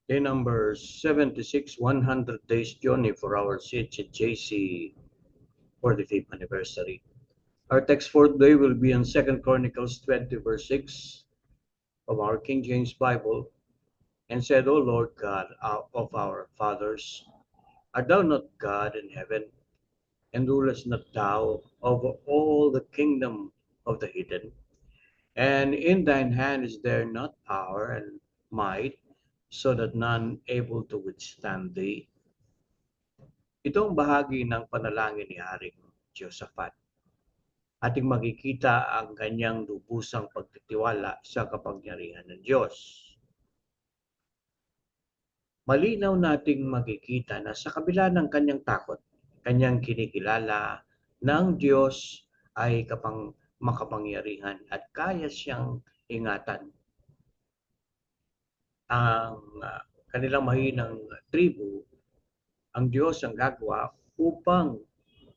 Day number 76, 100 Days Journey for our CHJC 45th anniversary. Our text for today will be in 2 Chronicles 20, verse 6 of our King James Bible. And said, O Lord God of our fathers, art thou not God in heaven? And rulest not thou over all the kingdom of the heathen? And in thine hand is there not power and might, so that none able to withstand thee? Ito ang bahagi ng panalangin ni Haring Jehoshaphat. Ating makikita ang kanyang lubusang pagtitiwala sa kapangyarihan ng Diyos. Malinaw nating makikita na sa kabila ng kanyang takot, kanyang kinikilala na ang Diyos ay makapangyarihan at kaya siyang ingatan ang kanilang mahinang tribu. Ang Diyos ang gagawa upang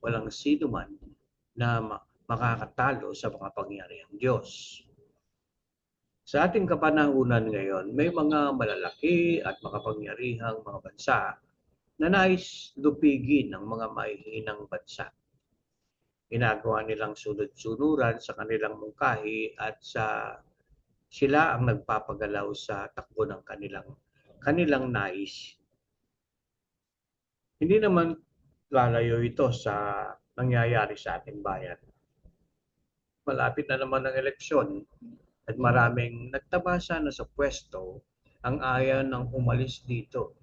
walang sino man na makakatalo sa makapangyarihang Diyos. Sa ating kapanahunan ngayon, may mga malalaki at makapangyarihang mga bansa na nais lupigin ang mga mahihinang bansa. Ginagawa nilang sunod-sunuran sa kanilang mungkahi at sila ang nagpapagalaw sa takbo ng kanilang nais. Hindi naman lalayo ito sa nangyayari sa ating bayan. Malapit na naman ang eleksyon at maraming nagtabasa na sa pwesto ang ayaw ng umalis dito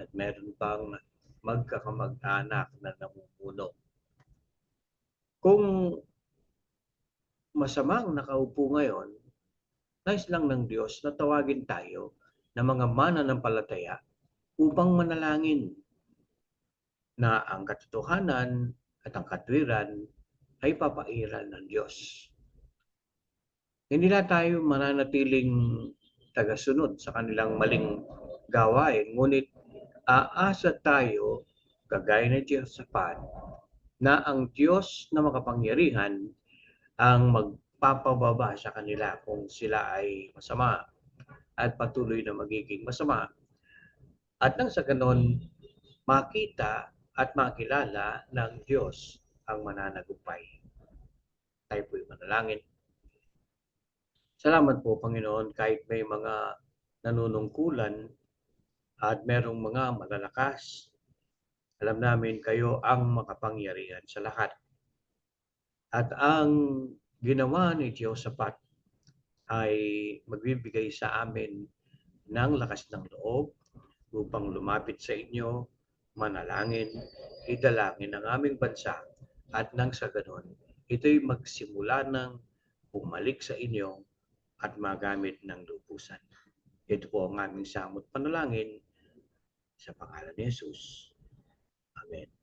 at meron pang magkakamag-anak na namumuno. Kung masamang nakaupo ngayon, nais lang ng Diyos na tawagin tayo na mga mananampalataya upang manalangin na ang katotohanan at ang katwiran ay papairal ng Diyos. Hindi na tayo mananatiling tagasunod sa kanilang maling gawain, ngunit aasa tayo, kagaya ni Jehoshaphat, na ang Diyos na makapangyarihan ang magpapababa sa kanila kung sila ay masama at patuloy na magiging masama. At nang sa ganon, makita at makilala ng Diyos ang mananagumpay. Tayo po'y manalangin. Salamat po, Panginoon, kahit may mga nanunungkulan at merong mga malalakas, alam namin kayo ang makapangyarihan sa lahat. At ang ginawa ni Jehoshaphat ay magbibigay sa amin ng lakas ng loob upang lumapit sa inyo, manalangin, idalangin ang aming bansa at nang sa ganon, ito'y magsimula ng bumalik sa inyo at magamit ng lubusan. Ito po ang aming samot panalangin sa pangalan ni Jesus. Amen.